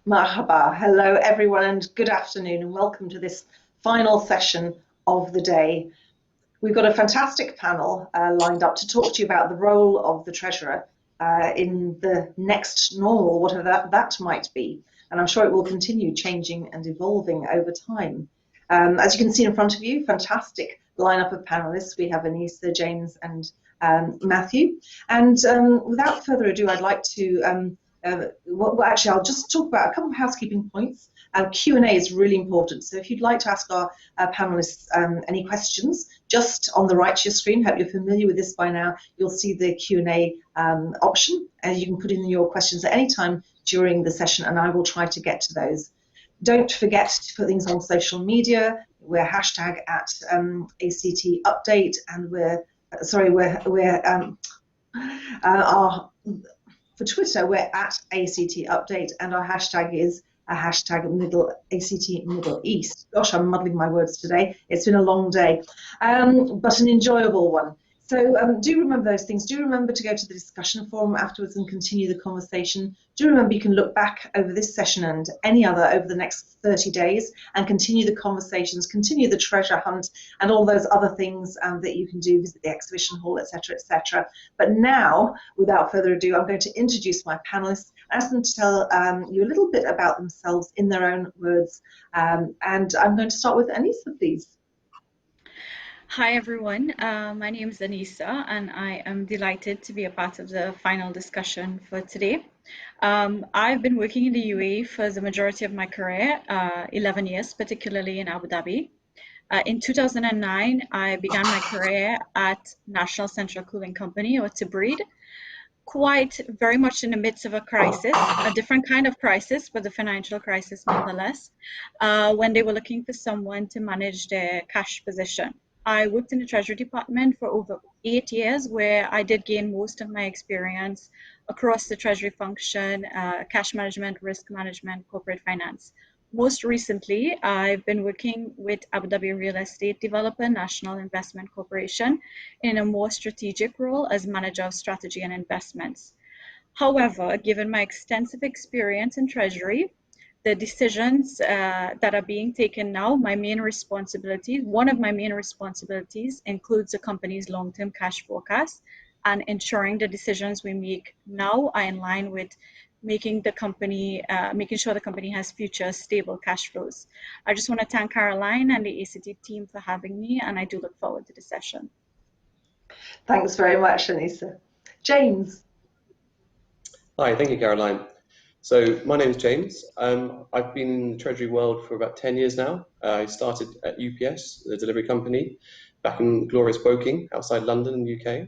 Marhaba. Hello, everyone, and good afternoon, and welcome to this final session of the day. We've got a fantastic panel lined up to talk to you about the role of the Treasurer in the next normal, whatever that might be. And I'm sure it will continue changing and evolving over time. As you can see in front of you, fantastic lineup of panelists. We have Anissa, James, and Matthew. And without further ado, I'd like to actually, I'll just talk about a couple of housekeeping points. Q&A is really important. So if you'd like to ask our panelists any questions, just on the right of your screen, hope you're familiar with this by now, you'll see the Q&A option, and you can put in your questions at any time during the session, and I will try to get to those. Don't forget to put things on social media. We're hashtag at ACT Update, and for Twitter, we're at ACT Update, and our hashtag is a hashtag ACT Middle East. Gosh, I'm muddling my words today. It's been a long day, but an enjoyable one. So do remember those things. Do remember to go to the discussion forum afterwards and continue the conversation. Do remember you can look back over this session and any other over the next 30 days and continue the conversations, continue the treasure hunt and all those other things that you can do, visit the exhibition hall, etc., etc. But now, without further ado, I'm going to introduce my panelists, ask them to tell you a little bit about themselves in their own words. And I'm going to start with Anissa, please. Hi everyone, my name is Anissa and I am delighted to be a part of the final discussion for today. I've been working in the UAE for the majority of my career, 11 years, particularly in Abu Dhabi. In 2009, I began my career at National Central Cooling Company, or Tabreed, quite very much in the midst of a crisis, a different kind of crisis, but the financial crisis nonetheless, when they were looking for someone to manage their cash position. I worked in the Treasury Department for over 8 years, where I did gain most of my experience across the Treasury function, cash management, risk management, corporate finance. Most recently, I've been working with Abu Dhabi real estate developer, National Investment Corporation, in a more strategic role as manager of strategy and investments. However, given my extensive experience in Treasury, the decisions that are being taken now, one of my main responsibilities includes the company's long-term cash forecast and ensuring the decisions we make now are in line with making sure the company has future stable cash flows. I just want to thank Caroline and the ACT team for having me, and I do look forward to the session. Thanks very much, Anissa. James. Hi, thank you, Caroline. So my name is James. I've been in the Treasury world for about 10 years now. I started at UPS, the delivery company, back in glorious Woking, outside London in the UK.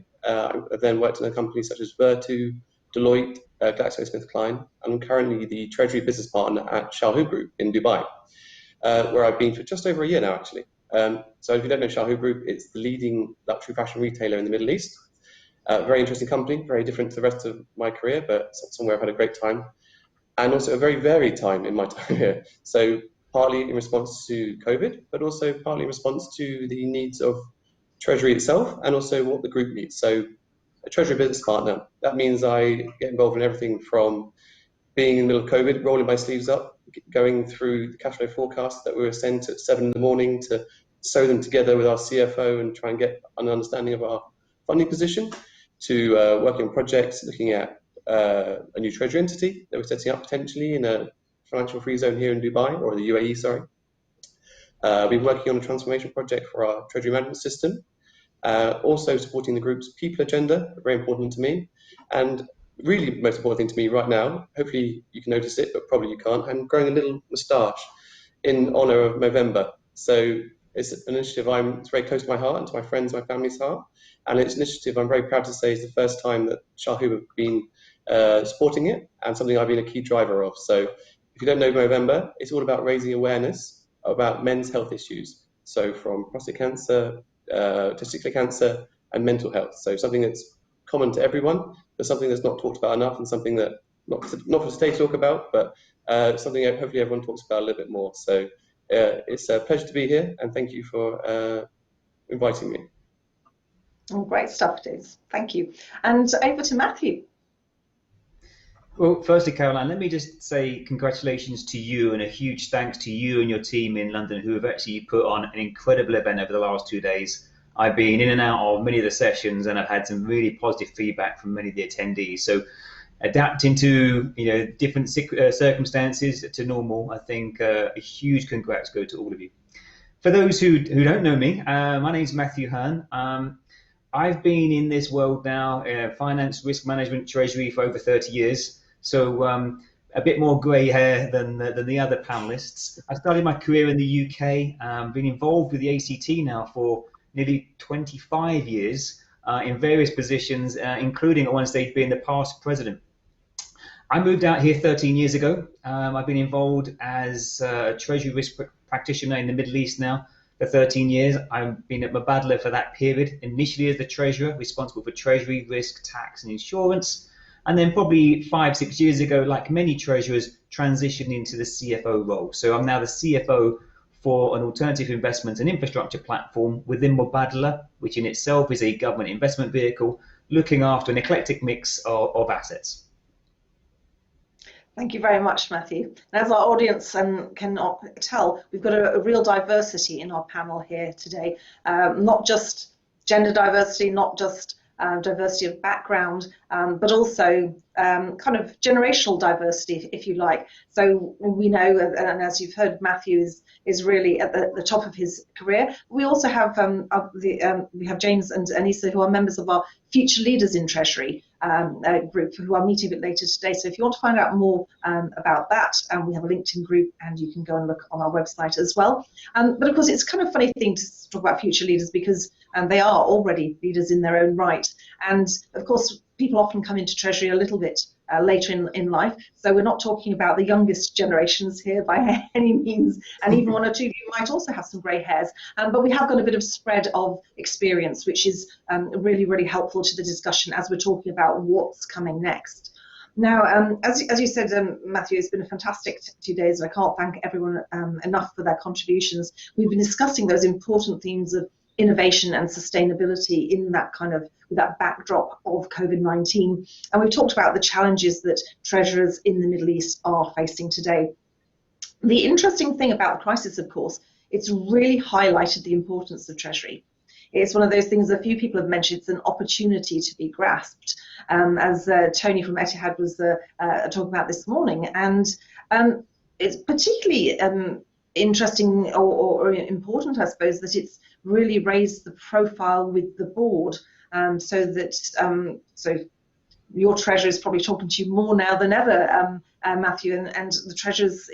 I've then worked in companies such as Virtu, Deloitte, GlaxoSmithKline, and I'm currently the Treasury business partner at Shahu Group in Dubai, where I've been for just over a year now, actually. So if you don't know Shahu Group, it's the leading luxury fashion retailer in the Middle East. Very interesting company, very different to the rest of my career, but somewhere I've had a great time. And also a very varied time in my time here. So partly in response to COVID, but also partly in response to the needs of Treasury itself and also what the group needs. So a Treasury business partner, that means I get involved in everything from being in the middle of COVID, rolling my sleeves up, going through the cash flow forecasts that we were sent at 7 in the morning to sew them together with our CFO and try and get an understanding of our funding position, to working on projects, looking at a new Treasury entity that we're setting up potentially in a financial free zone here in Dubai, or the UAE, sorry. We've been working on a transformation project for our Treasury management system, also supporting the group's people agenda, very important to me, and really most important thing to me right now, hopefully you can notice it, but probably you can't, I'm growing a little moustache in honour of November. So it's an initiative it's very close to my heart and to my friends, my family's heart, and it's an initiative I'm very proud to say is the first time that Shahu have been supporting it, and something I've been a key driver of. So if you don't know November, it's all about raising awareness about men's health issues. So from prostate cancer, testicular cancer, and mental health. So something that's common to everyone, but something that's not talked about enough, and something that not for today to talk about, but something that hopefully everyone talks about a little bit more. So it's a pleasure to be here, and thank you for inviting me. Oh, great stuff, Dave. Thank you. And over to Matthew. Well, firstly, Caroline, let me just say congratulations to you and a huge thanks to you and your team in London who have actually put on an incredible event over the last 2 days. I've been in and out of many of the sessions and I've had some really positive feedback from many of the attendees. So adapting to different circumstances to normal, I think a huge congrats go to all of you. For those who don't know me, my name is Matthew Hurn. I've been in this world now, finance, risk management, treasury for over 30 years. So a bit more grey hair than the other panelists. I started my career in the UK, been involved with the ACT now for nearly 25 years in various positions, including at one stage being the past president. I moved out here 13 years ago. I've been involved as a treasury risk practitioner in the Middle East now for 13 years. I've been at Mubadala for that period, initially as the treasurer, responsible for treasury, risk, tax and insurance. And then probably 5-6 years ago, like many treasurers, transitioned into the CFO role. So I'm now the CFO for an alternative investment and infrastructure platform within Mubadala, which in itself is a government investment vehicle looking after an eclectic mix of assets. Thank you very much, Matthew. And as our audience can tell, we've got a real diversity in our panel here today, not just gender diversity, not just diversity of background, but also kind of generational diversity, if you like. So we know, and as you've heard, Matthew is really at the top of his career. We also have we have James and Anissa, who are members of our Future Leaders in Treasury group, who are meeting a bit later today. So if you want to find out more about that, we have a LinkedIn group, and you can go and look on our website as well. But of course, it's kind of a funny thing to talk about future leaders because they are already leaders in their own right. And of course, people often come into Treasury a little bit later in life. So we're not talking about the youngest generations here by any means. And even one or two of you might also have some grey hairs. But we have got a bit of spread of experience, which is really, really helpful to the discussion as we're talking about what's coming next. Now, as you said, Matthew, it's been a fantastic 2 days, and I can't thank everyone enough for their contributions. We've been discussing those important themes of innovation and sustainability in that kind of with that backdrop of COVID-19. And we've talked about the challenges that treasurers in the Middle East are facing today. The interesting thing about the crisis, of course, it's really highlighted the importance of Treasury. It's one of those things a few people have mentioned. It's an opportunity to be grasped, as Tony from Etihad was talking about this morning. And it's particularly interesting or important, I suppose, that it's really raised the profile with the board, so that so your treasurer is probably talking to you more now than ever, Matthew, and the treasurers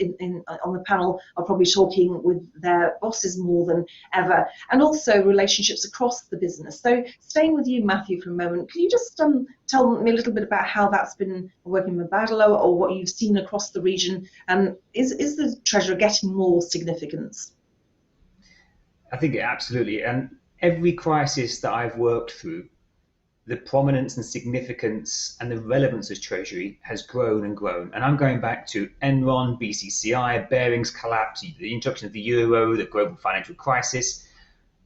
on the panel are probably talking with their bosses more than ever, and also relationships across the business. So staying with you, Matthew, for a moment, can you just tell me a little bit about how that's been working with Mubadala, or what you've seen across the region? Is the treasurer getting more significance? I think absolutely. And every crisis that I've worked through, the prominence and significance and the relevance of Treasury has grown and grown. And I'm going back to Enron, BCCI, Barings collapse, the introduction of the euro, the global financial crisis.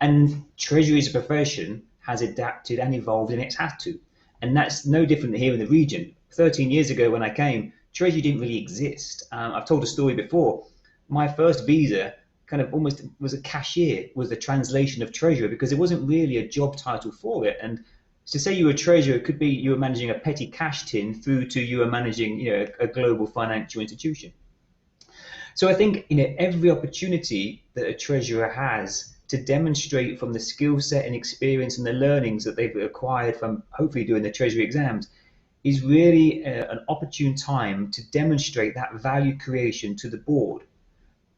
And Treasury as a profession has adapted and evolved, and it's had to. And that's no different here in the region. 13 years ago when I came, Treasury didn't really exist. I've told a story before. My first visa kind of almost was a cashier, was the translation of treasurer, because there wasn't really a job title for it. And to say you were a treasurer could be you were managing a petty cash tin through to you were managing a global financial institution. So I think every opportunity that a treasurer has to demonstrate from the skill set and experience and the learnings that they've acquired from hopefully doing the treasury exams is really an opportune time to demonstrate that value creation to the board.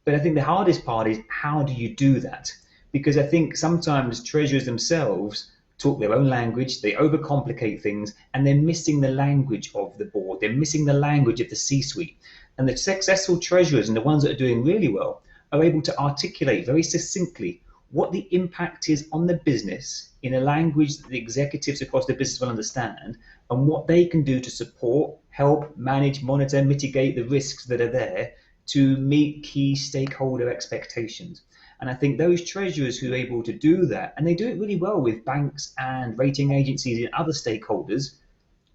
But I think the hardest part is, how do you do that? Because I think sometimes treasurers themselves talk their own language, they overcomplicate things, and they're missing the language of the board. They're missing the language of the C-suite. And the successful treasurers and the ones that are doing really well are able to articulate very succinctly what the impact is on the business in a language that the executives across the business will understand, and what they can do to support, help, manage, monitor, mitigate the risks that are there to meet key stakeholder expectations. And I think those treasurers who are able to do that, and they do it really well with banks and rating agencies and other stakeholders,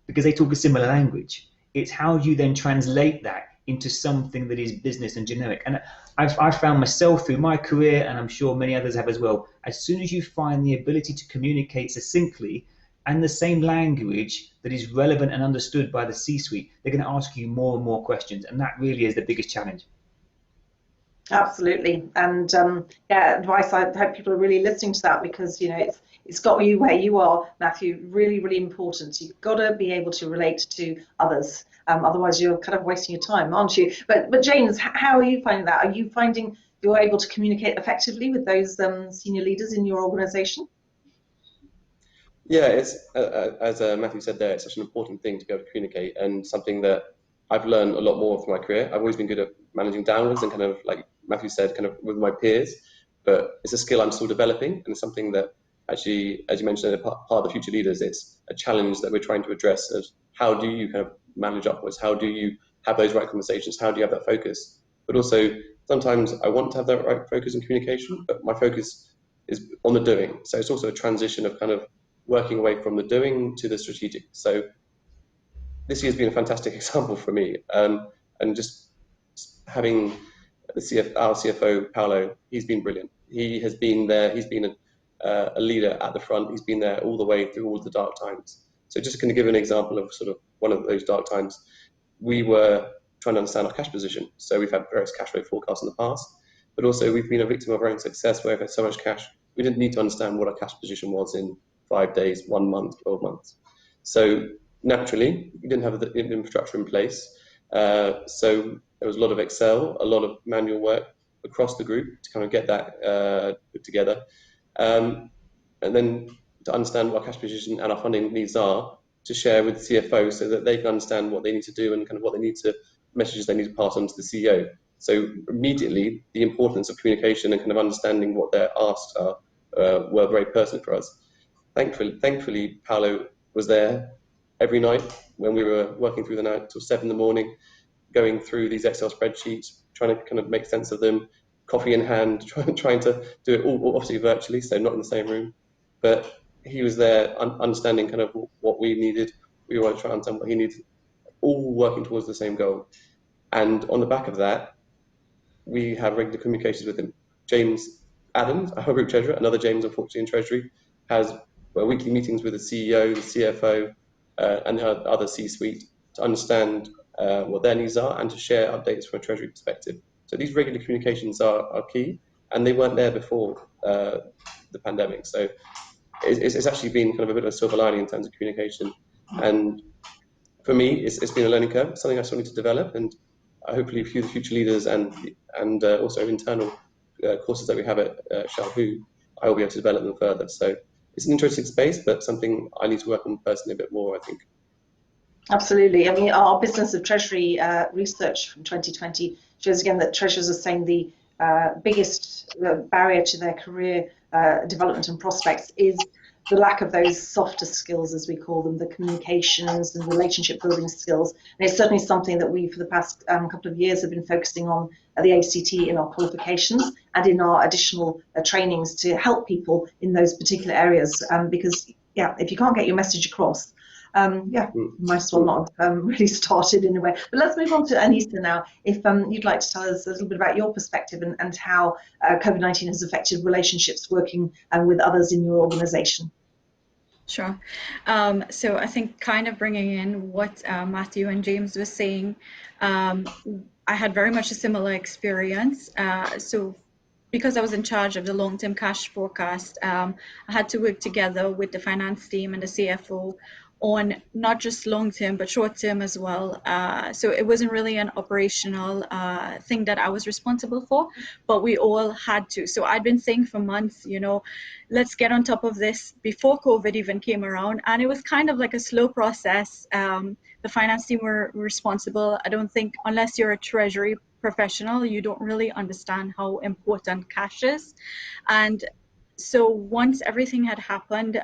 because they talk a similar language. It's how you then translate that into something that is business and generic. And I've found myself through my career, and I'm sure many others have as well, as soon as you find the ability to communicate succinctly and the same language that is relevant and understood by the C-suite, they're going to ask you more and more questions. And that really is the biggest challenge. Absolutely. And yeah, advice, I hope people are really listening to that, because, you know, it's got you where you are, Matthew, really, really important. You've got to be able to relate to others. Otherwise, you're kind of wasting your time, aren't you? But James, how are you finding that? Are you finding you're able to communicate effectively with those senior leaders in your organization? Yeah, it's as Matthew said there, it's such an important thing to be able to communicate, and something that I've learned a lot more from my career. I've always been good at managing downwards and kind of, like Matthew said, kind of with my peers, but it's a skill I'm still developing, and it's something that actually, as you mentioned, part of the Future Leaders, it's a challenge that we're trying to address. As how do you kind of manage upwards? How do you have those right conversations? How do you have that focus? But also, sometimes I want to have that right focus and communication, but my focus is on the doing. So it's also a transition of kind of working away from the doing to the strategic. So this year's been a fantastic example for me, and just having our CFO Paolo, he's been brilliant. He has been there. He's been a leader at the front. He's been there all the way through all the dark times. So just going to give an example of sort of one of those dark times. We were trying to understand our cash position. So we've had various cash flow forecasts in the past, but also we've been a victim of our own success where we've had so much cash, we didn't need to understand what our cash position was in 5 days, 1 month, 12 months. So naturally, we didn't have the infrastructure in place. So there was a lot of Excel, a lot of manual work across the group to kind of get that put together. And then to understand what our cash position and our funding needs are, to share with the CFO so that they can understand what they need to do and kind of what they need to, messages they need to pass on to the CEO. So immediately, the importance of communication and kind of understanding what their asks are were very personal for us. Thankfully, Paolo was there every night when we were working through the night till 7 in the morning, going through these Excel spreadsheets, trying to kind of make sense of them, coffee in hand, trying to do it all obviously virtually, so not in the same room. But he was there understanding kind of what we needed. We were trying to understand what he needed, all working towards the same goal. And on the back of that, we have regular communications with him. James Adams, our group treasurer, another James unfortunately in Treasury, has weekly meetings with the CEO, the CFO, and the other C-suite to understand what their needs are and to share updates from a Treasury perspective. So these regular communications are key, and they weren't there before the pandemic. So it's actually been kind of a bit of a silver lining in terms of communication. And for me, it's been a learning curve, something I still need to develop, and hopefully a few of the future leaders and also internal courses that we have at Shalhu, I will be able to develop them further. So it's an interesting space, but something I need to work on personally a bit more, I think. Absolutely. I mean, our Business of Treasury research from 2020 shows again that treasurers are saying the biggest barrier to their career development and prospects is the lack of those softer skills, as we call them, the communications and relationship building skills. And it's certainly something that we, for the past couple of years, have been focusing on at the ACT in our qualifications and in our additional trainings to help people in those particular areas. Because, yeah, if you can't get your message across, might as well not have really started in a way. But let's move on to Anissa now. If you'd like to tell us a little bit about your perspective and how COVID-19 has affected relationships working with others in your organization. Sure. So I think kind of bringing in what Matthew and James were saying, I had very much a similar experience. So because I was in charge of the long-term cash forecast, I had to work together with the finance team and the CFO on not just long-term, but short-term as well. So it wasn't really an operational thing that I was responsible for, but we all had to. So I'd been saying for months, you know, let's get on top of this before COVID even came around. And it was kind of like a slow process. The finance team were responsible. I don't think, unless you're a treasury professional, you don't really understand how important cash is. And so once everything had happened,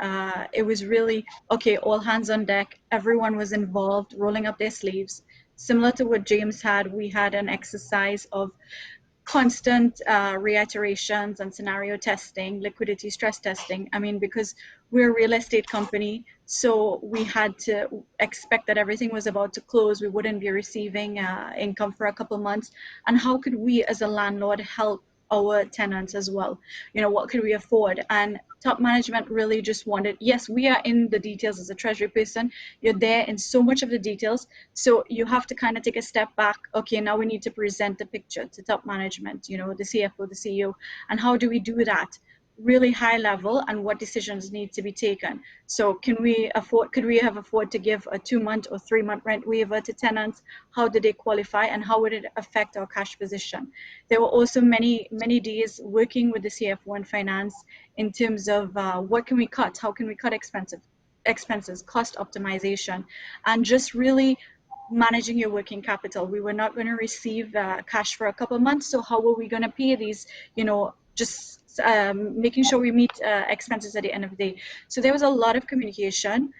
it was really, okay, all hands on deck. Everyone was involved, rolling up their sleeves. Similar to what James had, we had an exercise of constant reiterations and scenario testing, liquidity stress testing. I mean, because we're a real estate company, so we had to expect that everything was about to close. We wouldn't be receiving income for a couple months. And how could we as a landlord help our tenants as well? You know, what could we afford? And top management really just wanted, yes, we are in the details as a treasury person. You're there in so much of the details. So you have to kind of take a step back. Okay, now we need to present the picture to top management, you know, the CFO, the CEO. And how do we do that? Really high level, and what decisions need to be taken. So could we have afford to give a 2-month or 3-month rent waiver to tenants? How did they qualify, and how would it affect our cash position? There were also many days working with the CFO and finance in terms of what can we cut, how can we cut expenses, cost optimization, and just really managing your working capital. We were not going to receive cash for a couple of months, so how were we going to pay these, you know, just making sure we meet expenses at the end of the day. So there was a lot of communication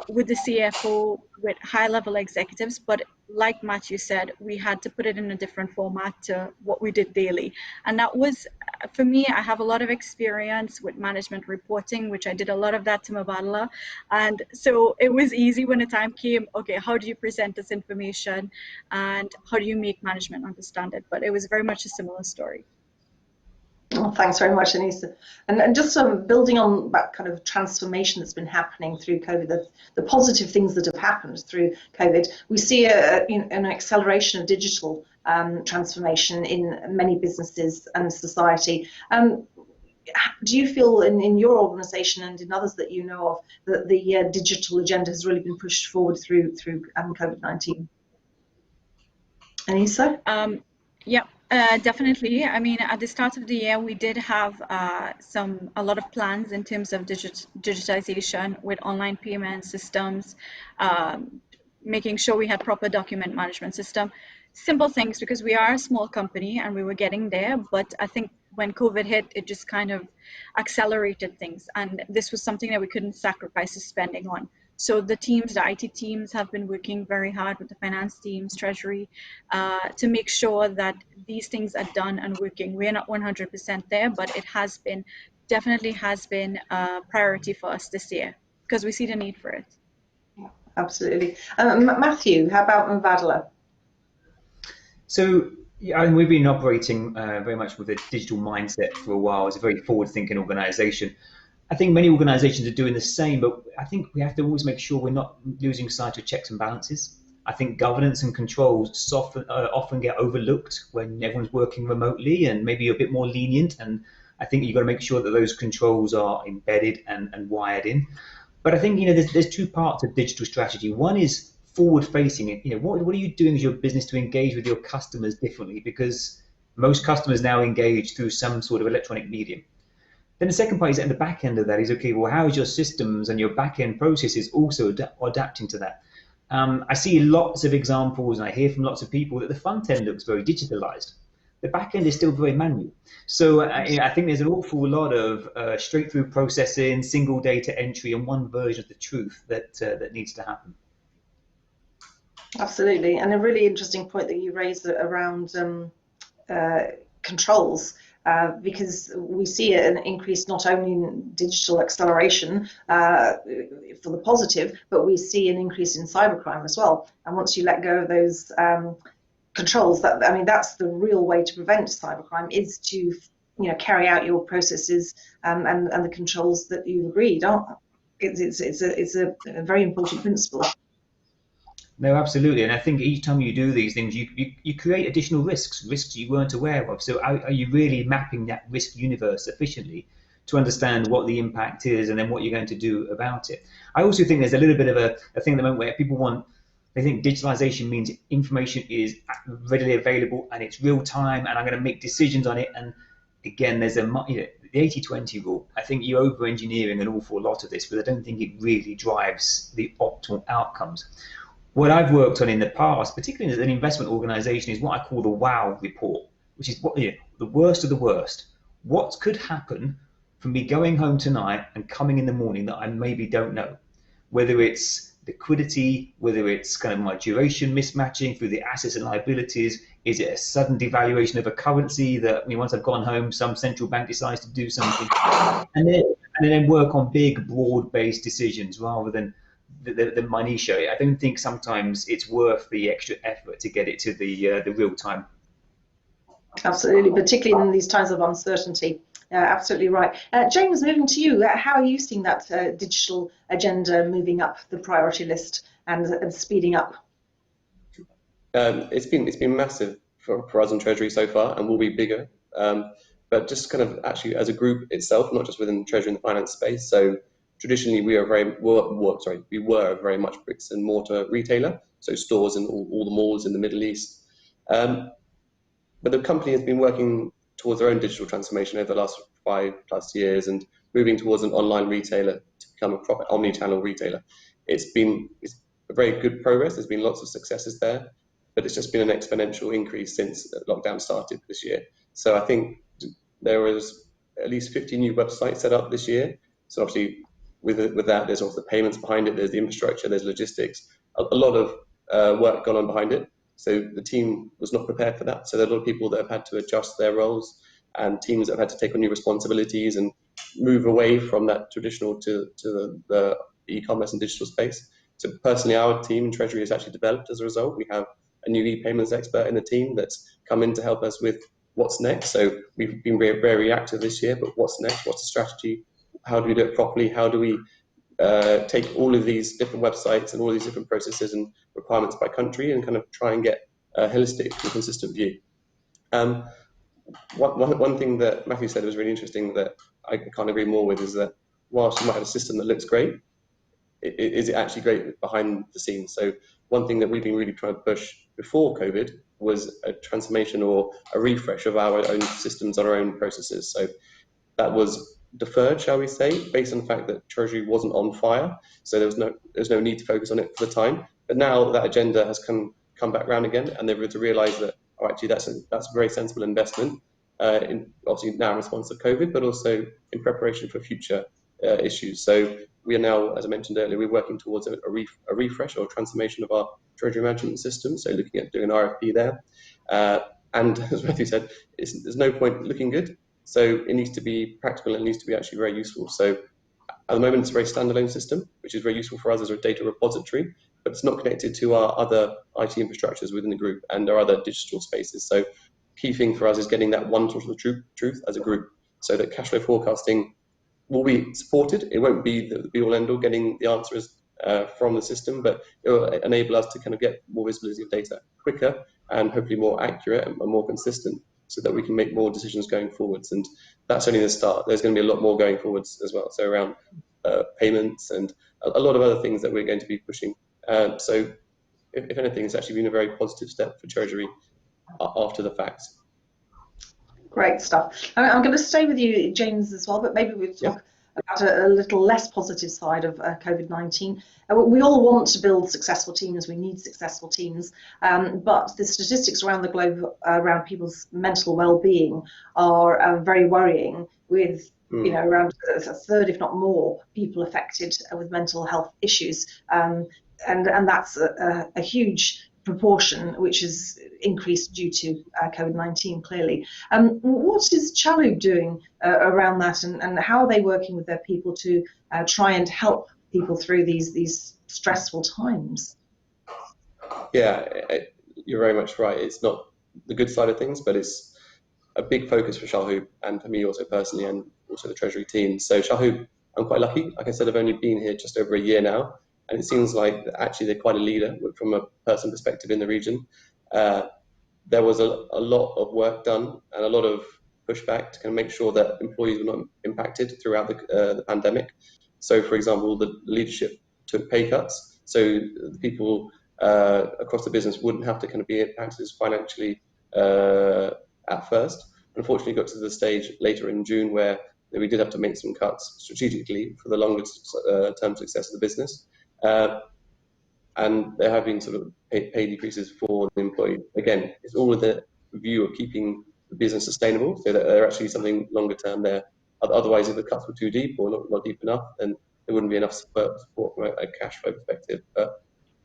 with the CFO, with high-level executives, but like Matthew said, we had to put it in a different format to what we did daily. And that was, for me, I have a lot of experience with management reporting, which I did a lot of that to Mubadala. And so it was easy when the time came, okay, how do you present this information and how do you make management understand it? But it was very much a similar story. Oh, thanks very much, Anissa. And just building on that kind of transformation that's been happening through COVID, the positive things that have happened through COVID, we see an acceleration of digital transformation in many businesses and society. Do you feel in your organisation and in others that you know of that the digital agenda has really been pushed forward through COVID-19? Anissa? Yeah. Definitely. I mean, at the start of the year, we did have a lot of plans in terms of digitization with online payment systems, making sure we had proper document management system. Simple things, because we are a small company and we were getting there. But I think when COVID hit, it just kind of accelerated things. And this was something that we couldn't sacrifice the spending on. So the teams, the IT teams, have been working very hard with the finance teams, treasury, to make sure that these things are done and working. We're not 100% there, but it has been, definitely has been a priority for us this year because we see the need for it. Yeah, absolutely. Matthew, how about Mubadala? So yeah, we've been operating very much with a digital mindset for a while. It's a very forward-thinking organisation. I think many organisations are doing the same, but I think we have to always make sure we're not losing sight of checks and balances. I think governance and controls often get overlooked when everyone's working remotely and maybe a bit more lenient. And I think you've got to make sure that those controls are embedded and wired in. But I think, you know, there's two parts of digital strategy. One is forward-facing. You know, what are you doing as your business to engage with your customers differently? Because most customers now engage through some sort of electronic medium. Then the second part is at the back end of that is, okay, well, how is your systems and your back end processes also adapting to that? I see lots of examples and I hear from lots of people that the front end looks very digitalized. The back end is still very manual. So I think there's an awful lot of straight through processing, single data entry, and one version of the truth that needs to happen. Absolutely. And a really interesting point that you raised around controls. Because we see an increase not only in digital acceleration for the positive, but we see an increase in cybercrime as well. And once you let go of those controls, that's the real way to prevent cybercrime, is to carry out your processes and the controls that you've agreed on. It's a very important principle. No, absolutely. And I think each time you do these things, you create additional risks you weren't aware of. So are you really mapping that risk universe sufficiently to understand what the impact is and then what you're going to do about it? I also think there's a little bit of a thing at the moment where people they think digitalization means information is readily available and it's real time and I'm going to make decisions on it. And again, there's the 80-20 rule. I think you're over-engineering an awful lot of this, but I don't think it really drives the optimal outcomes. What I've worked on in the past, particularly as an investment organization, is what I call the WOW report, which is the worst of the worst. What could happen from me going home tonight and coming in the morning that I maybe don't know? Whether it's liquidity, whether it's kind of my duration mismatching through the assets and liabilities. Is it a sudden devaluation of a currency that, once I've gone home, some central bank decides to do something, and then work on big, broad-based decisions rather than the minutiae. I don't think sometimes it's worth the extra effort to get it to the real time. Absolutely, particularly in these times of uncertainty. Absolutely right. James, moving to you, how are you seeing that digital agenda moving up the priority list and speeding up? It's been massive for us in Treasury so far, and will be bigger. But just kind of actually as a group itself, not just within Treasury and the finance space. So traditionally, we were very much bricks and mortar retailer, so stores in all the malls in the Middle East. But the company has been working towards their own digital transformation over the last 5+ years and moving towards an online retailer to become a proper omni-channel retailer. It's a very good progress. There's been lots of successes there, but it's just been an exponential increase since lockdown started this year. So I think there was at least 50 new websites set up this year. So obviously with that, there's also the payments behind it, there's the infrastructure, there's logistics, a lot of work gone on behind it. So the team was not prepared for that. So there are a lot of people that have had to adjust their roles, and teams that have had to take on new responsibilities and move away from that traditional to the e-commerce and digital space. So personally, our team in Treasury has actually developed as a result. We have a new e-payments expert in the team that's come in to help us with what's next. So we've been very, very reactive this year, but what's next? What's the strategy? How do we do it properly? How do we take all of these different websites and all these different processes and requirements by country and kind of try and get a holistic and consistent view? One thing that Matthew said was really interesting that I can't agree more with is that whilst you might have a system that looks great, is it actually great behind the scenes? So one thing that we've been really trying to push before COVID was a transformation or a refresh of our own systems and our own processes. So that was deferred, shall we say, based on the fact that Treasury wasn't on fire. So there's no need to focus on it for the time. But now that agenda has come back around again, and they've to realise that, oh, actually that's a very sensible investment, obviously now in response to COVID, but also in preparation for future issues. So we are now, as I mentioned earlier, we're working towards a refresh or transformation of our Treasury management system. So looking at doing an RFP there. And as Matthew said, there's no point looking good. So it needs to be practical and it needs to be actually very useful. So at the moment, it's a very standalone system, which is very useful for us as a data repository, but it's not connected to our other IT infrastructures within the group and our other digital spaces. So key thing for us is getting that one source of truth as a group, so that cash flow forecasting will be supported. It won't be the be-all end-all getting the answers from the system, but it will enable us to kind of get more visibility of data quicker and hopefully more accurate and more consistent, so that we can make more decisions going forwards. And that's only the start. There's going to be a lot more going forwards as well. So around payments and a lot of other things that we're going to be pushing. So if anything, it's actually been a very positive step for Treasury after the fact. Great stuff. I'm going to stay with you, James, as well, but maybe we'll talk about a little less positive side of COVID-19. We all want to build successful teams. We need successful teams, but the statistics around the globe around people's mental well-being are very worrying. With around a third, if not more, people affected with mental health issues, and that's a huge proportion, which is increased due to COVID-19, clearly. What is Chalhoub doing around that, and how are they working with their people to try and help people through these stressful times? Yeah, you're very much right. It's not the good side of things, but it's a big focus for Chalhoub and for me also personally, and also the Treasury team. So Chalhoub, I'm quite lucky. Like I said, I've only been here just over a year now, and it seems like actually they're quite a leader from a person perspective in the region. There was a lot of work done and a lot of pushback to kind of make sure that employees were not impacted throughout the pandemic. So, for example, the leadership took pay cuts, so the people across the business wouldn't have to kind of be impacted as financially at first. Unfortunately, it got to the stage later in June where we did have to make some cuts strategically for the longer term success of the business. And there have been sort of pay decreases for the employee. Again, it's all with the view of keeping the business sustainable, so that they're actually something longer term there. Otherwise, if the cuts were too deep or not deep enough, then there wouldn't be enough support from a cash flow perspective. But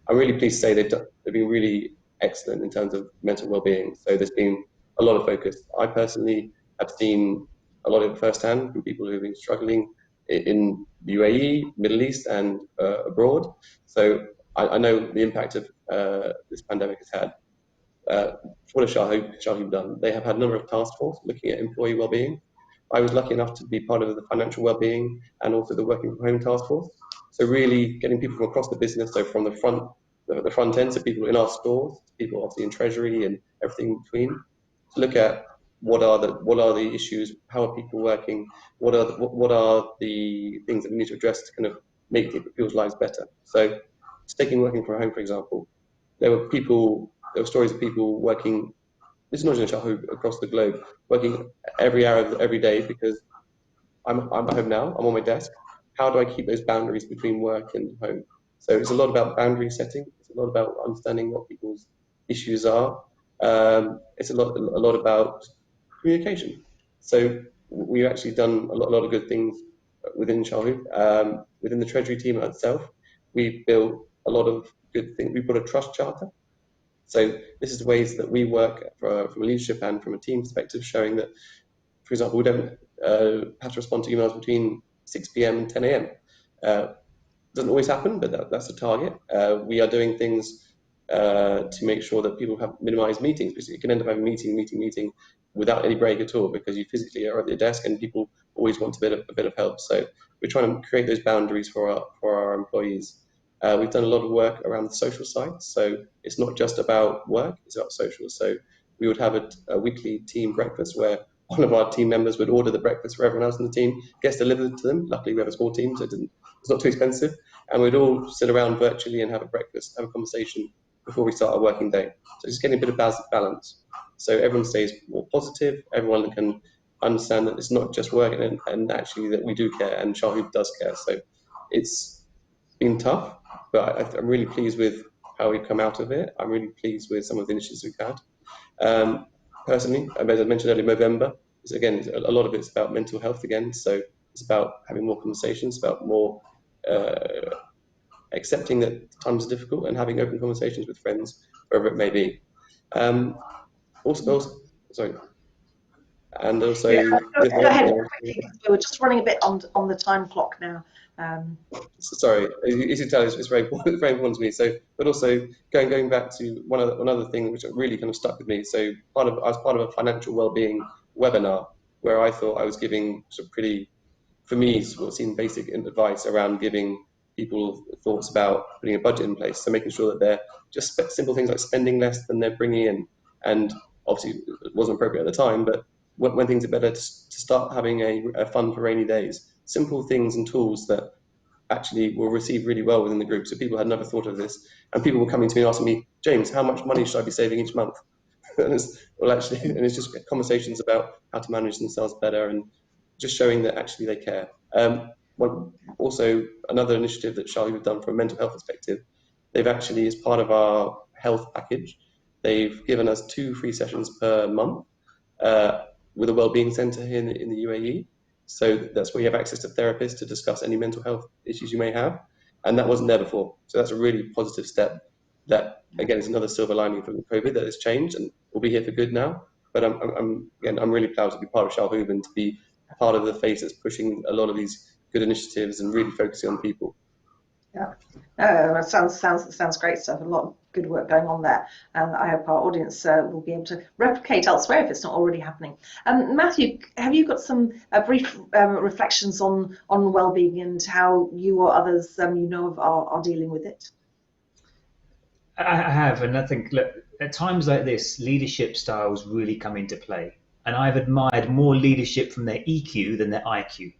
I'm really pleased to say they've been really excellent in terms of mental well-being. So there's been a lot of focus. I personally have seen a lot of it firsthand from people who've been struggling in the UAE, Middle East, and abroad. So I know the impact of this pandemic has had. What has Shahid done? They have had a number of task forces looking at employee well-being. I was lucky enough to be part of the financial well-being and also the working from home task force. So really getting people from across the business, so from the front end, so people in our stores, people obviously in treasury and everything in between, to look at what are the issues, how are people working, what are the things that we need to address to kind of make people's lives better. So taking working from home, for example, there were stories of people working. This is not just in Shahid, across the globe, working every hour of every day because I'm at home now, I'm on my desk. How do I keep those boundaries between work and home? So it's a lot about boundary setting. It's a lot about understanding what people's issues are. It's a lot about communication. So we've actually done a lot of good things within Shahid. Within the Treasury team itself, we've built a lot of good things. We built a trust charter. So this is the ways that we work from a leadership and from a team perspective, showing that, for example, we don't have to respond to emails between 6 p.m. and 10 a.m. Doesn't always happen, but that's the target. We are doing things to make sure that people have minimized meetings, because you can end up having meeting without any break at all, because you physically are at your desk and people always want a bit of help. So we're trying to create those boundaries for our employees. We've done a lot of work around the social side, so it's not just about work, it's about social. So we would have a weekly team breakfast where one of our team members would order the breakfast for everyone else in the team, gets delivered to them. Luckily, we have a small team, so it's not too expensive. And we'd all sit around virtually and have a breakfast, have a conversation before we start our working day. So just getting a bit of balance. So everyone stays more positive, everyone can understand that it's not just work, and actually that we do care, and Shahid does care. So it's been tough, but I'm really pleased with how we've come out of it. I'm really pleased with some of the initiatives we've had. Personally, as I mentioned earlier, November is, again, a lot of it's about mental health again. So it's about having more conversations, about more accepting that times are difficult and having open conversations with friends, wherever it may be. Also, sorry, and also Yeah, with go ahead the quickly, 'cause we're just running a bit on the time clock now. sorry, as you can tell, it's very important, very important to me. So, but also going back to another thing which really kind of stuck with me. So I was part of a financial well-being webinar where I thought I was giving some pretty, for me, what seemed basic advice around giving people thoughts about putting a budget in place. So making sure that they're just simple things like spending less than they're bringing in, and obviously it wasn't appropriate at the time, but when things are better, to start having a fund for rainy days. Simple things and tools that actually were received really well within the group. So people had never thought of this, and people were coming to me and asking me, James, how much money should I be saving each month? And it's just conversations about how to manage themselves better and just showing that actually they care. Also, another initiative that Charlie have done from a mental health perspective, they've actually, as part of our health package, they've given us 2 free sessions per month with a wellbeing centre here in the UAE. So that's where you have access to therapists to discuss any mental health issues you may have, and that wasn't there before. So that's a really positive step. That, again, is another silver lining from COVID, that has changed and will be here for good now. But I'm really proud to be part of Shahid and to be part of the face that's pushing a lot of these good initiatives and really focusing on people. Yeah, it sounds great stuff. A lot of good work going on there, and I hope our audience will be able to replicate elsewhere if it's not already happening. Matthew, have you got some brief reflections on well-being and how you or others you know of are dealing with it? I have, and I think, look, at times like this, leadership styles really come into play. And I've admired more leadership from their EQ than their IQ.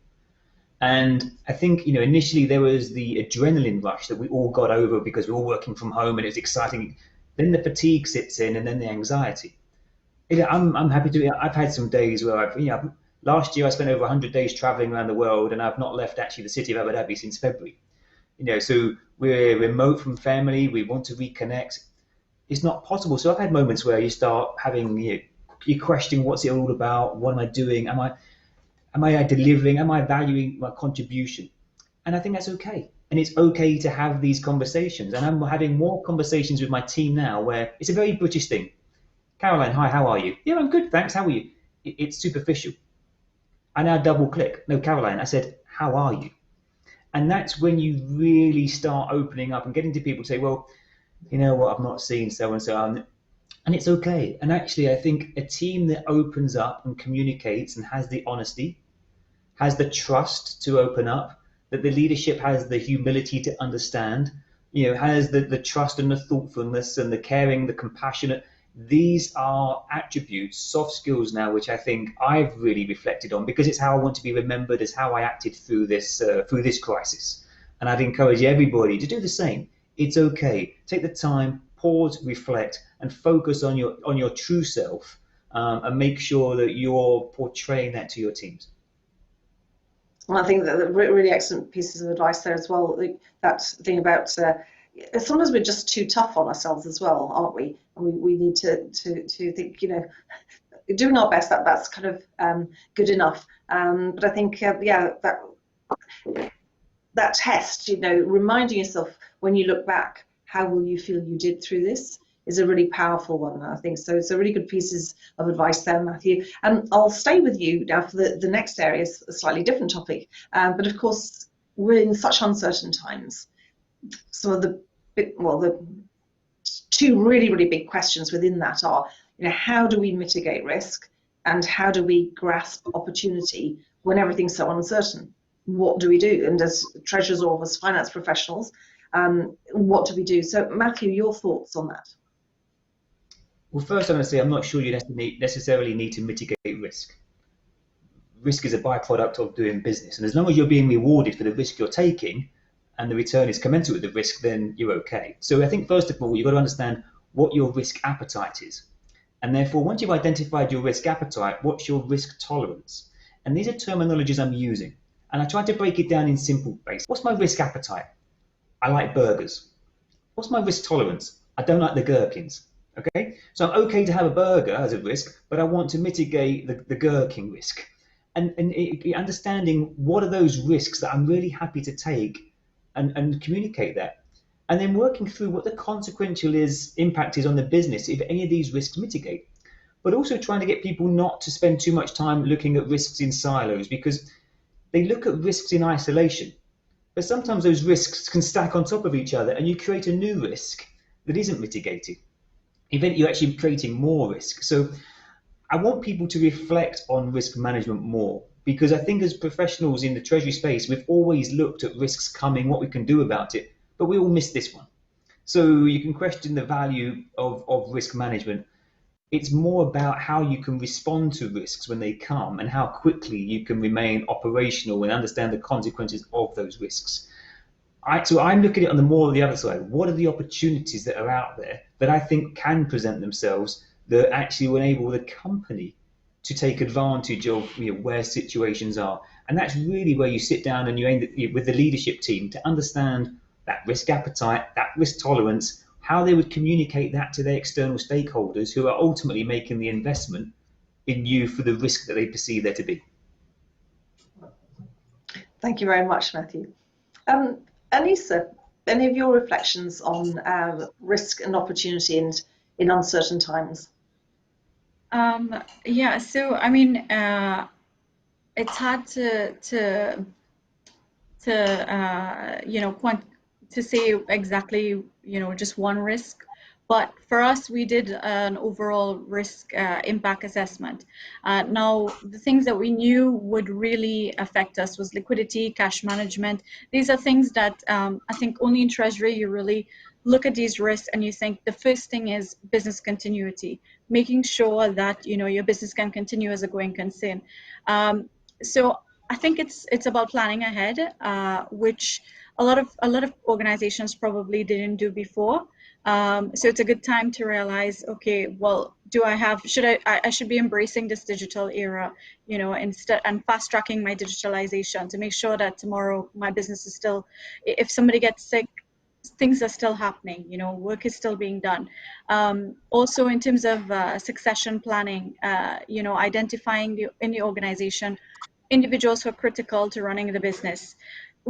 And I think, initially there was the adrenaline rush that we all got over because we were all working from home and it was exciting. Then the fatigue sits in, and then the anxiety. I'm happy to. I've had some days where last year I spent over 100 days traveling around the world, and I've not left actually the city of Abu Dhabi since February. So we're remote from family. We want to reconnect. It's not possible. So I've had moments where you start having you question what's it all about. What am I doing? Am I delivering? Am I valuing my contribution? And I think that's okay. And it's okay to have these conversations. And I'm having more conversations with my team now where it's a very British thing. Caroline, hi, how are you? Yeah, I'm good, thanks. How are you? It's superficial. I now double click. No, Caroline, I said, how are you? And that's when you really start opening up and getting to people to say, well, you know what, I've not seen so and so. And it's okay. And actually, I think a team that opens up and communicates and has the honesty, has the trust to open up, that the leadership has the humility to understand, has the trust and the thoughtfulness and the caring, the compassionate. These are attributes, soft skills now, which I think I've really reflected on because it's how I want to be remembered, as how I acted through this crisis. And I'd encourage everybody to do the same. It's okay. Take the time, pause, reflect, and focus on your true self, and make sure that you're portraying that to your teams. Well, I think that really excellent pieces of advice there as well. That thing about sometimes we're just too tough on ourselves as well, aren't we? And we need to think, doing our best. That's kind of good enough. But I think that test, reminding yourself when you look back, how will you feel you did through this, is a really powerful one, I think. So really good pieces of advice there, Matthew. I'll stay with you now for the next area, is a slightly different topic. But of course, we're in such uncertain times. Some of the two really, really big questions within that are, how do we mitigate risk and how do we grasp opportunity when everything's so uncertain? What do we do? And as treasurers or as finance professionals, what do we do? So Matthew, your thoughts on that? Well, first I'm going to say I'm not sure you necessarily need to mitigate risk. Risk is a byproduct of doing business. And as long as you're being rewarded for the risk you're taking and the return is commensurate with the risk, then you're okay. So I think first of all, you've got to understand what your risk appetite is. And therefore, once you've identified your risk appetite, what's your risk tolerance? And these are terminologies I'm using. And I try to break it down in simple base. What's my risk appetite? I like burgers. What's my risk tolerance? I don't like the gherkins. Okay, so I'm okay to have a burger as a risk, but I want to mitigate the gherkin risk. And understanding what are those risks that I'm really happy to take and communicate that. And then working through what the consequential impact is on the business if any of these risks mitigate. But also trying to get people not to spend too much time looking at risks in silos, because they look at risks in isolation. But sometimes those risks can stack on top of each other and you create a new risk that isn't mitigated. Event you're actually creating more risk. So I want people to reflect on risk management more, because I think as professionals in the treasury space, we've always looked at risks coming, what we can do about it, but we all missed this one. So you can question the value of risk management. It's more about how you can respond to risks when they come and how quickly you can remain operational and understand the consequences of those risks. So I'm looking at it on the other side. What are the opportunities that are out there that I think can present themselves that actually will enable the company to take advantage of where situations are? And that's really where you sit down and you aim with the leadership team to understand that risk appetite, that risk tolerance, how they would communicate that to their external stakeholders who are ultimately making the investment in you for the risk that they perceive there to be. Thank you very much, Matthew. Anissa, any of your reflections on risk and opportunity in uncertain times? Yeah, so I mean, it's hard to say exactly just one risk. But for us, we did an overall risk impact assessment. Now, the things that we knew would really affect us was liquidity, cash management. These are things that I think only in Treasury you really look at these risks and you think the first thing is business continuity, making sure that your business can continue as a going concern. So I think it's about planning ahead, which a lot of organizations probably didn't do before. So it's a good time to realize, okay, well, I should be embracing this digital era, instead, and fast tracking my digitalization to make sure that tomorrow my business is still, if somebody gets sick, things are still happening, work is still being done. Also in terms of succession planning, identifying in the organization individuals who are critical to running the business.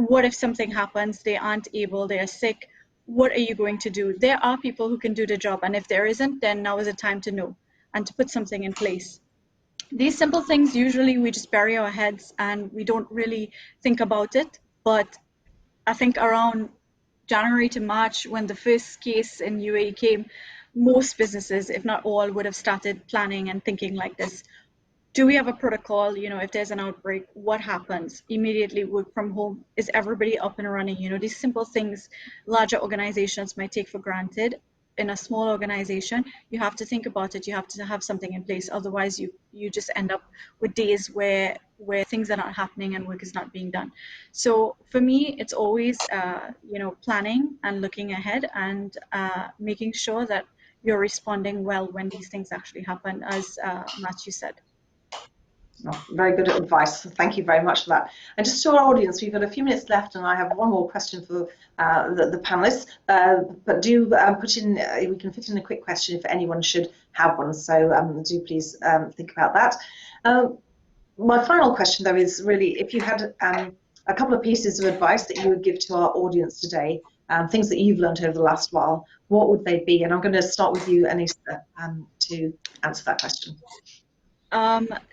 what if something happens, they aren't able, they're sick, what are you going to do? There are people who can do the job, and if there isn't, then now is the time to know and to put something in place. These simple things, usually we just bury our heads and we don't really think about it. But I think around January to March, when the first case in UAE came, most businesses, if not all, would have started planning and thinking like this. Do we have a protocol? If there's an outbreak, what happens? Immediately work from home. Is everybody up and running? These simple things larger organizations might take for granted. In a small organization, you have to think about it. You have to have something in place. Otherwise, you just end up with days where things are not happening and work is not being done. So for me, it's always planning and looking ahead and making sure that you're responding well when these things actually happen, as Matthew said. Oh, very good advice. Thank you very much for that. And just to our audience, we've got a few minutes left, and I have one more question for the panelists. But do put in, we can fit in a quick question if anyone should have one. So do please think about that. My final question, though, is really if you had a couple of pieces of advice that you would give to our audience today, things that you've learned over the last while, what would they be? And I'm going to start with you, Anissa, to answer that question.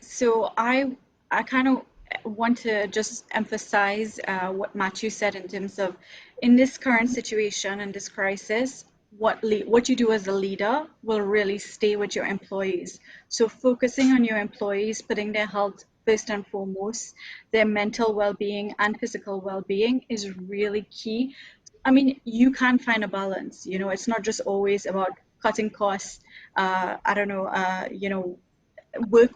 So I kind of want to just emphasize what Matthew said in terms of, in this current situation and this crisis, what you do as a leader will really stay with your employees. So focusing on your employees, putting their health first and foremost, their mental well-being and physical well-being is really key. I mean, you can find a balance. It's not just always about cutting costs. Work.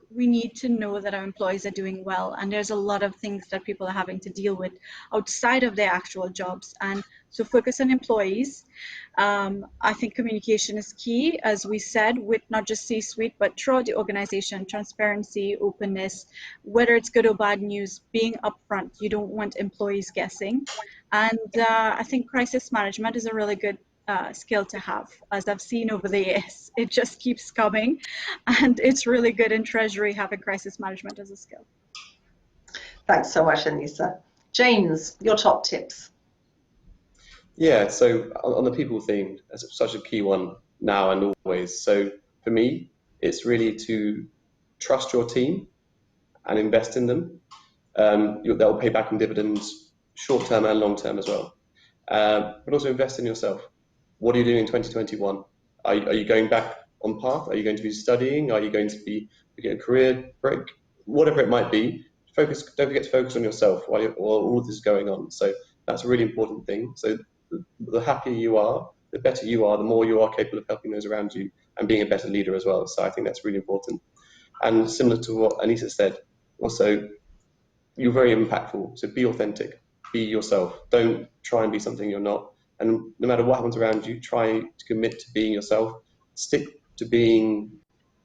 We need to know that our employees are doing well, and there's a lot of things that people are having to deal with outside of their actual jobs. And so focus on employees. I think communication is key, as we said, with not just C-suite, but throughout the organization. Transparency, openness, whether it's good or bad news, being upfront. You don't want employees guessing. And I think crisis management is a really good skill to have. As I've seen over the years, it just keeps coming, and it's really good in Treasury having crisis management as a skill. Thanks so much, Anissa. James, your top tips. Yeah, so on the people theme, that's such a key one now and always. So for me, it's really to trust your team and invest in them. They'll pay back in dividends, short term and long term as well. But also invest in yourself. What are you doing in 2021? Are you going back on path? Are you going to be studying? Are you going to be getting a career break? Whatever it might be, don't forget to focus on yourself while all this is going on. So that's a really important thing. So the happier you are, the better you are, the more you are capable of helping those around you and being a better leader as well. So I think that's really important. And similar to what Anissa said, also, you're very impactful. So be authentic, be yourself. Don't try and be something you're not. And no matter what happens around you, try to commit to being yourself, stick to being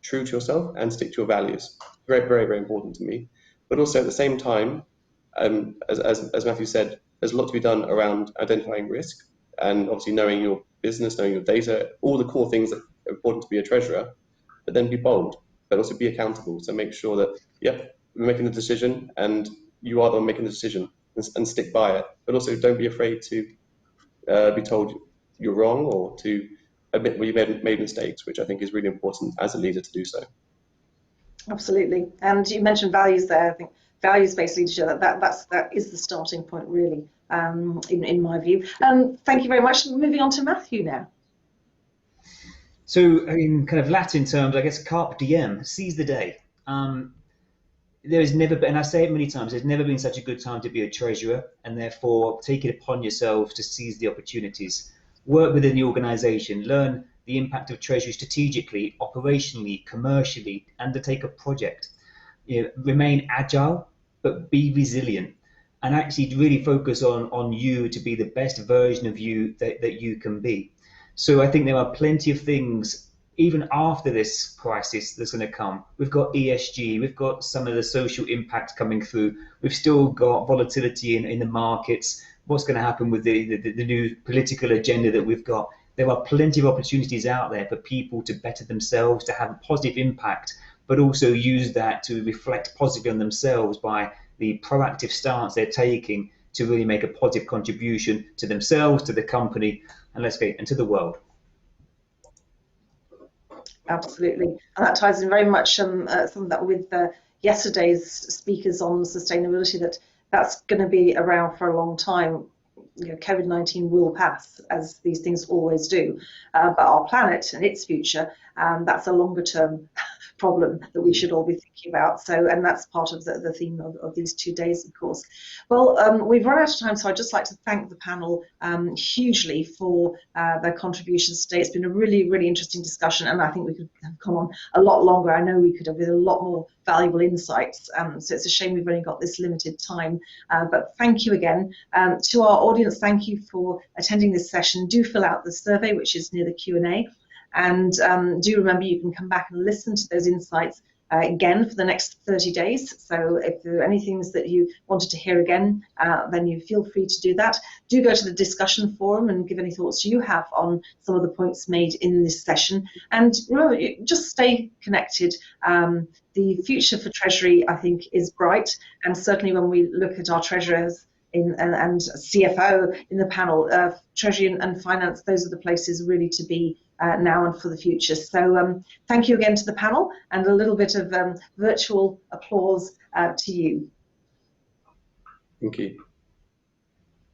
true to yourself and stick to your values. Very, very, very important to me. But also at the same time, as Matthew said, there's a lot to be done around identifying risk and obviously knowing your business, knowing your data, all the core things that are important to be a treasurer, but then be bold, but also be accountable. So make sure that, yep, we're making the decision and you are the one making the decision and stick by it. But also don't be afraid to be told you're wrong or to admit where you made mistakes, which I think is really important as a leader to do so. Absolutely. And you mentioned values there. I think values-based leadership, that is the starting point, really, in my view. Thank you very much. Moving on to Matthew now. So in kind of Latin terms, I guess carpe diem, seize the day. There has never been, and I say it many times, there's never been such a good time to be a treasurer, and therefore take it upon yourself to seize the opportunities. Work within the organization, learn the impact of treasury strategically, operationally, commercially, undertake a project. Remain agile, but be resilient, and actually really focus on you to be the best version of you that you can be. So I think there are plenty of things even after this crisis that's going to come. We've got ESG, we've got some of the social impact coming through, we've still got volatility in the markets, what's going to happen with the new political agenda that we've got. There are plenty of opportunities out there for people to better themselves, to have a positive impact, but also use that to reflect positively on themselves by the proactive stance they're taking to really make a positive contribution to themselves, to the company, and to the world. Absolutely, and that ties in very much some of that with yesterday's speakers on sustainability. That's going to be around for a long time. COVID-19 will pass, as these things always do, but our planet and its future, that's a longer term problem that we should all be thinking about. So, and that's part of the theme of these 2 days, of course. Well, we've run out of time, so I'd just like to thank the panel hugely for their contributions today. It's been a really, really interesting discussion, and I think we could have gone on a lot longer. I know we could have with a lot more valuable insights. So it's a shame we've only got this limited time. But thank you again. To our audience, thank you for attending this session. Do fill out the survey, which is near the Q&A. And do remember you can come back and listen to those insights again for the next 30 days. So if there are any things that you wanted to hear again, then you feel free to do that. Do go to the discussion forum and give any thoughts you have on some of the points made in this session. And remember, just stay connected. The future for Treasury, I think, is bright. And certainly when we look at our treasurers and CFO in the panel, Treasury and Finance, those are the places really to be now and for the future. So thank you again to the panel, and a little bit of virtual applause to you. Thank you.